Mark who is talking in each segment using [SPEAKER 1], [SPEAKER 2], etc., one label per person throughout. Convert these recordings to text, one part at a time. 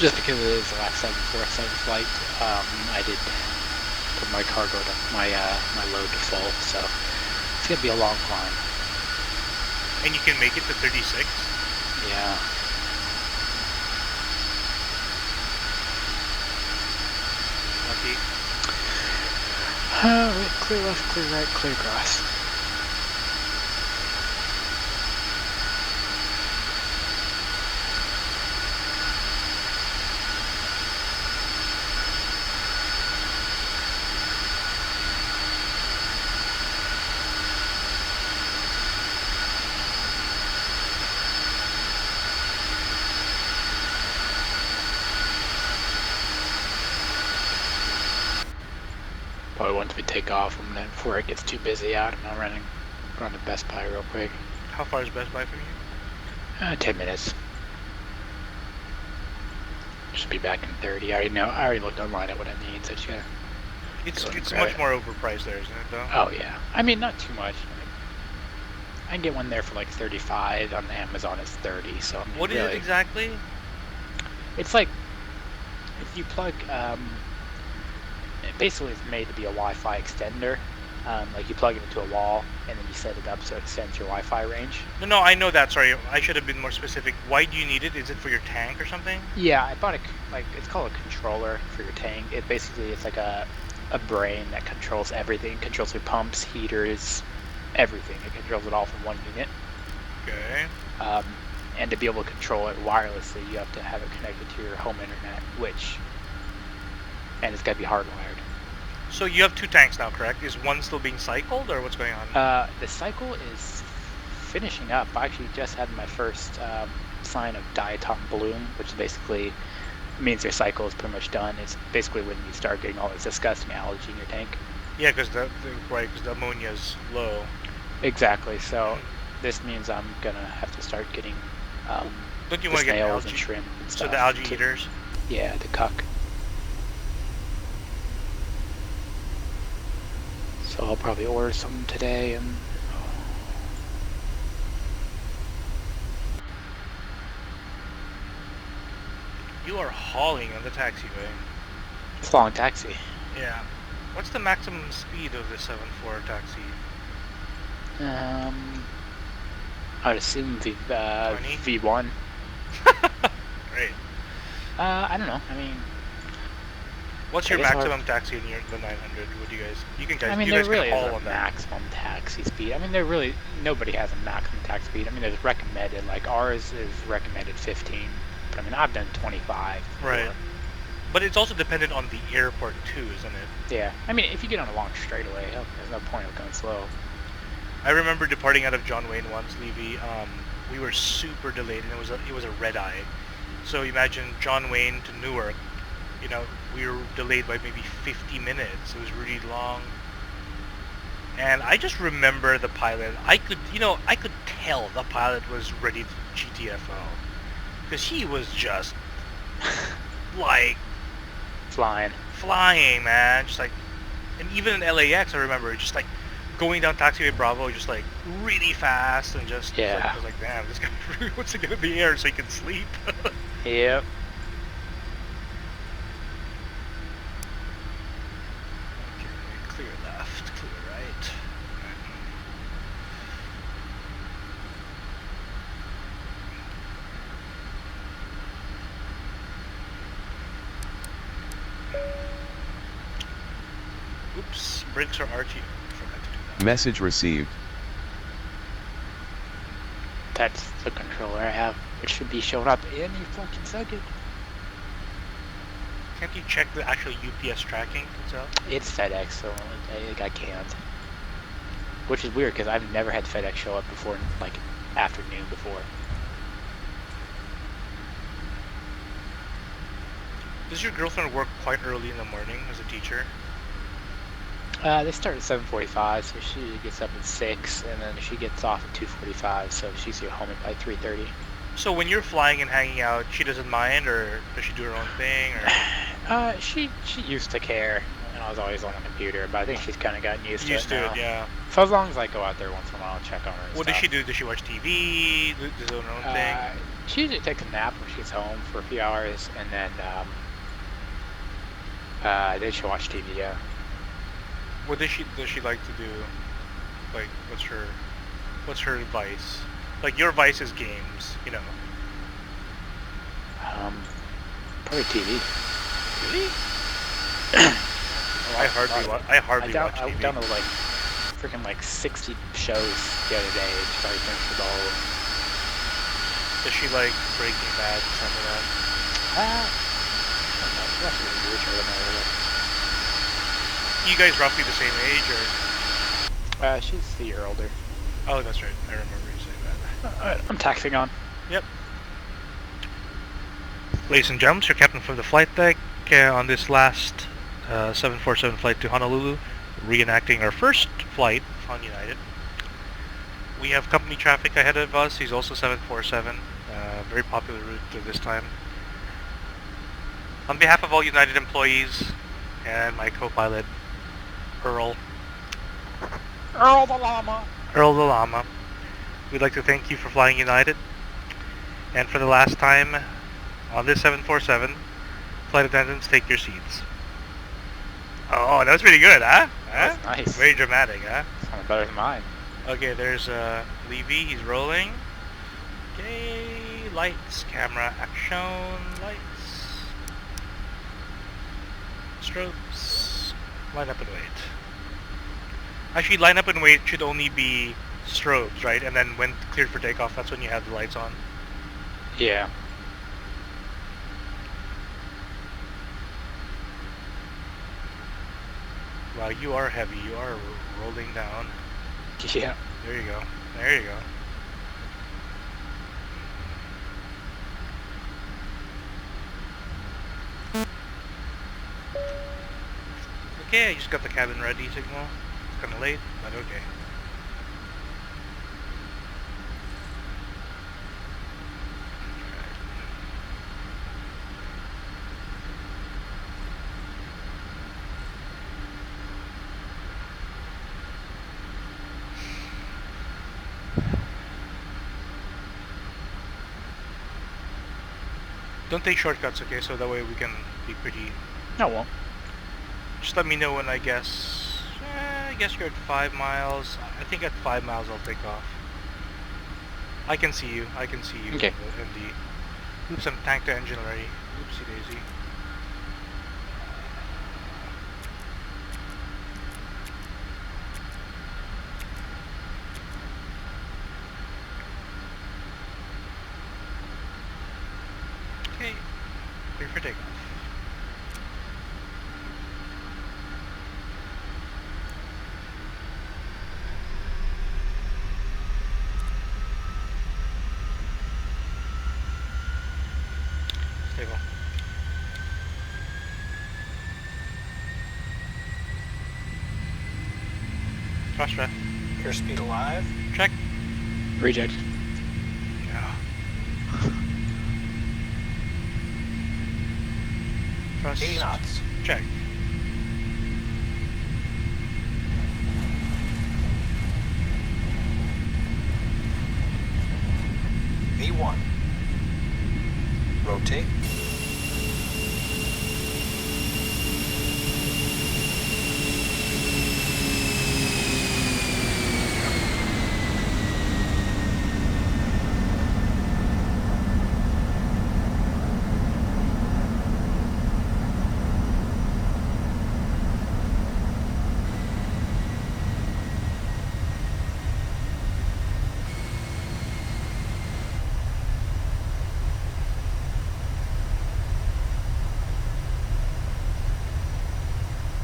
[SPEAKER 1] Just because it is the last 747 flight, I did put my cargo to my load to full, so it's gonna be a long climb.
[SPEAKER 2] And you can make it to 36?
[SPEAKER 1] Yeah.
[SPEAKER 2] Lucky.
[SPEAKER 1] Right, clear left, clear right, clear across. Probably once we take off, before it gets too busy out, I'm running to Best Buy real quick.
[SPEAKER 2] How far is Best Buy from you?
[SPEAKER 1] 10 minutes. Should be back in 30. I already looked online at what I need, so just gotta
[SPEAKER 2] It's much more overpriced there, isn't it, though?
[SPEAKER 1] Oh yeah. I mean, not too much. I can get one there for like 35. On Amazon it's 30. So I mean,
[SPEAKER 2] what is it exactly?
[SPEAKER 1] It's like if you plug. Basically, it's made to be a Wi-Fi extender. Like you plug it into a wall and then you set it up so it extends your Wi-Fi range.
[SPEAKER 2] No, I know that. Sorry, I should have been more specific. Why do you need it? Is it for your tank or something?
[SPEAKER 1] Yeah, I bought it's called a controller for your tank. It's like a brain that controls everything. It controls your pumps, heaters, everything. It controls it all from one unit.
[SPEAKER 2] Okay.
[SPEAKER 1] And to be able to control it wirelessly, you have to have it connected to your home internet, and it's got to be hardwired.
[SPEAKER 2] So you have 2 tanks now, correct? Is one still being cycled, or what's going on?
[SPEAKER 1] The cycle is finishing up. I actually just had my first sign of diatom bloom, which basically means your cycle is pretty much done. It's basically when you start getting all this disgusting algae in your tank.
[SPEAKER 2] Yeah, because the ammonia is low.
[SPEAKER 1] Exactly. So this means I'm gonna have to start getting
[SPEAKER 2] Don't you want to get algae?
[SPEAKER 1] And shrimp and stuff.
[SPEAKER 2] So the algae eaters?
[SPEAKER 1] Yeah, the cuck. So I'll probably order some today and.
[SPEAKER 2] You are hauling on the taxiway.
[SPEAKER 1] It's a long taxi.
[SPEAKER 2] Yeah. What's the maximum speed of the 7.4 taxi?
[SPEAKER 1] I'd assume V1.
[SPEAKER 2] Great.
[SPEAKER 1] I don't know. I mean,
[SPEAKER 2] what's your maximum taxi in the 900? What do you guys?
[SPEAKER 1] I mean,
[SPEAKER 2] you
[SPEAKER 1] there
[SPEAKER 2] guys
[SPEAKER 1] really
[SPEAKER 2] can
[SPEAKER 1] is
[SPEAKER 2] haul
[SPEAKER 1] a
[SPEAKER 2] on that.
[SPEAKER 1] maximum taxi speed. I mean, nobody has a maximum taxi speed. I mean, there's recommended. Like ours is recommended 15, but I mean, I've done 25.
[SPEAKER 2] Right. But it's also dependent on the airport too, isn't it?
[SPEAKER 1] Yeah. I mean, if you get on a long straightaway, there's no point of going slow.
[SPEAKER 2] I remember departing out of John Wayne once, Levy. We were super delayed, and it was a red eye. So imagine John Wayne to Newark. You know, we were delayed by maybe 50 minutes. It was really long. And I just remember the pilot. I could tell the pilot was ready to GTFO, because he was just like flying, man. Just like, and even in LAX, I remember just like going down taxiway Bravo, just like really fast, and just
[SPEAKER 1] yeah.
[SPEAKER 2] I was like, damn, this guy really wants to get in the air so he can sleep.
[SPEAKER 1] Yep.
[SPEAKER 2] Okay, clear left, clear right. Oops, brakes are RT. Forgot to do that.
[SPEAKER 3] Message received.
[SPEAKER 1] That's the controller I have. It should be showing up any fucking second.
[SPEAKER 2] Can't you check the actual UPS tracking itself?
[SPEAKER 1] It's FedEx, so I can't. Which is weird, because I've never had FedEx show up before, like, afternoon before.
[SPEAKER 2] Does your girlfriend work quite early in the morning as a teacher?
[SPEAKER 1] They start at 7:45, so she gets up at 6, and then she gets off at 2:45, so she's here home by 3:30.
[SPEAKER 2] So when you're flying and hanging out, she doesn't mind, or does she do her own thing? Or?
[SPEAKER 1] She used to care, and I was always on the computer, but I think she's kind of gotten used to it now.
[SPEAKER 2] Yeah.
[SPEAKER 1] So as long as I go out there once in a while and check on her.
[SPEAKER 2] What does she do? Does she watch TV? Does her own thing?
[SPEAKER 1] She usually takes a nap when she gets home for a few hours, and then she'll watch TV. Yeah.
[SPEAKER 2] What does she like to do? Like, what's her vice? Like, your vice is games, you know.
[SPEAKER 1] Probably TV.
[SPEAKER 2] Really? I hardly watch
[SPEAKER 1] I
[SPEAKER 2] TV.
[SPEAKER 1] downloaded like freaking like 60 shows the other day. Just already finished with all of them.
[SPEAKER 2] Does she like Breaking Bad and stuff like that?
[SPEAKER 1] I don't know. She watches really weird shows on there.
[SPEAKER 2] You guys roughly the same age, or?
[SPEAKER 1] She's a year older.
[SPEAKER 2] Oh, that's right. I remember you saying that.
[SPEAKER 1] Alright, I'm taxing on.
[SPEAKER 2] Yep. Ladies and gentlemen, your captain from the flight deck on this last 747 flight to Honolulu, reenacting our first flight on United. We have company traffic ahead of us. He's also 747, very popular route to this time. On behalf of all United employees and my co-pilot, Earl
[SPEAKER 1] the llama!
[SPEAKER 2] Earl the Llama, we'd like to thank you for flying United. And for the last time on this 747, flight attendants, take your seats. Oh, that was pretty good, huh?
[SPEAKER 1] That's nice.
[SPEAKER 2] Very dramatic, huh?
[SPEAKER 1] Sounded better than mine.
[SPEAKER 2] Okay, there's Levy, he's rolling. Okay, lights, camera, action, lights. Strobes, line up and wait. Actually, line up and wait should only be strobes, right? And then when cleared for takeoff, that's when you have the lights on.
[SPEAKER 1] Yeah.
[SPEAKER 2] Wow, you are heavy. You are rolling down.
[SPEAKER 1] Yeah.
[SPEAKER 2] There you go. There you go. Okay, I just got the cabin ready signal. It's kind of late, but okay. Don't take shortcuts, okay? So that way we can be pretty...
[SPEAKER 1] No, won't.
[SPEAKER 2] Just let me know when I guess... I guess you're at 5 miles. I think at 5 miles I'll take off. I can see you. I can see you.
[SPEAKER 1] Okay.
[SPEAKER 2] In the... Oops, I'm tanked to engine already. Oopsie daisy. Okay. Clear for takeoff. Stable. Cross ref.
[SPEAKER 3] Airspeed alive.
[SPEAKER 2] Check.
[SPEAKER 1] Reject.
[SPEAKER 2] Yeah. Thrust.
[SPEAKER 3] 80 knots.
[SPEAKER 2] Check.
[SPEAKER 3] V1. Rotate.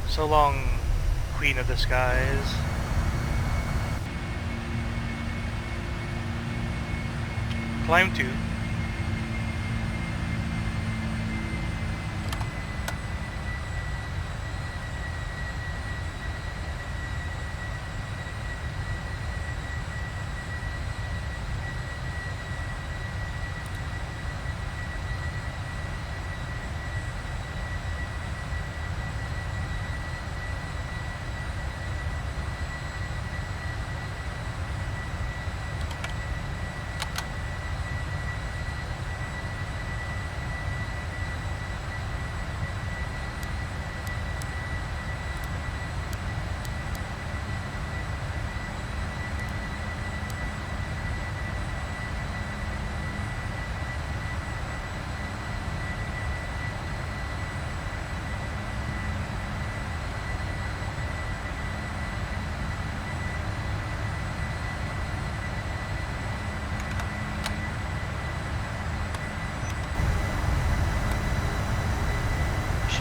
[SPEAKER 2] So long, Queen of the Skies. Climb 2.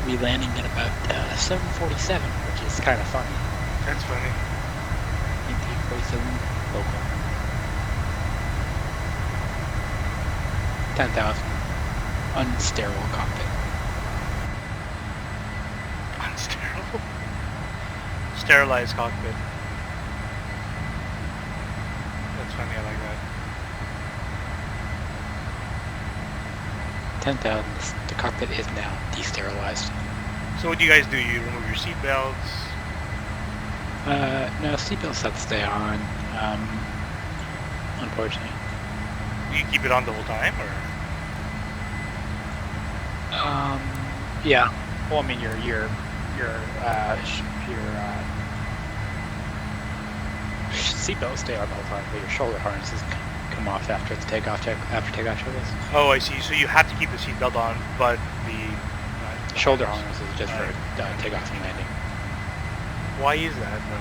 [SPEAKER 1] should be landing at about 7:47, which is kind of funny.
[SPEAKER 2] That's funny.
[SPEAKER 1] Intake 47 local. 10,000. Unsterile cockpit.
[SPEAKER 2] Unsterile? Sterilized cockpit. That's funny, I like that.
[SPEAKER 1] 10,000. The cockpit is now desterilized.
[SPEAKER 2] So what do you guys do? You remove your seatbelts?
[SPEAKER 1] No, seatbelts have to stay on. Unfortunately.
[SPEAKER 2] Do you keep it on the whole time, or?
[SPEAKER 1] Yeah. Well, I mean, your seatbelts stay on the whole time, but your shoulder harnesses come off after the takeoff checklists.
[SPEAKER 2] Oh, I see. So you have to keep the seatbelt on, but the
[SPEAKER 1] Shoulder harness is just for takeoff and landing.
[SPEAKER 2] Why is that, though?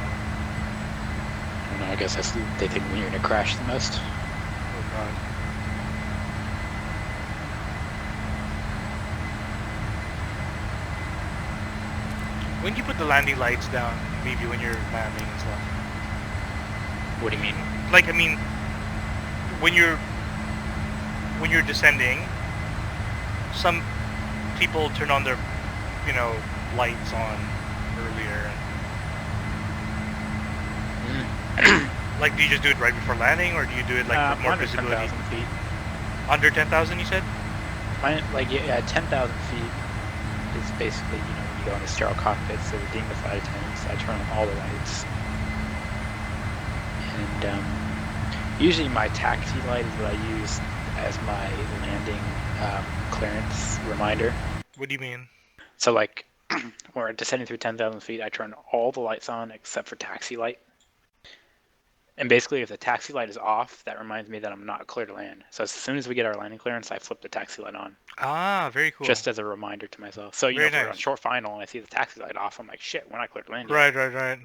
[SPEAKER 1] I don't know. I guess they think when you're gonna crash the most.
[SPEAKER 2] Oh God. When do you put the landing lights down, maybe when you're landing and stuff?
[SPEAKER 1] What do you mean?
[SPEAKER 2] Like, I mean, when you're descending, some people turn on their, lights on earlier. Like, do you just do it right before landing, or do you do it like with more
[SPEAKER 1] under
[SPEAKER 2] visibility?
[SPEAKER 1] 10,000 feet.
[SPEAKER 2] Under 10,000, you said?
[SPEAKER 1] Mine, 10,000 feet is basically, when you go into sterile cockpits, so redeem the flight attendants, I turn on all the lights. And usually my taxi light is what I use as my landing clearance reminder.
[SPEAKER 2] What do you mean?
[SPEAKER 1] So like, when we're descending through 10,000 feet, I turn all the lights on except for taxi light. And basically, if the taxi light is off, that reminds me that I'm not clear to land. So as soon as we get our landing clearance, I flip the taxi light on.
[SPEAKER 2] Ah, very cool.
[SPEAKER 1] Just as a reminder to myself. So, if we're on short final and I see the taxi light off, I'm like, shit, we're not clear to land yet.
[SPEAKER 2] Right.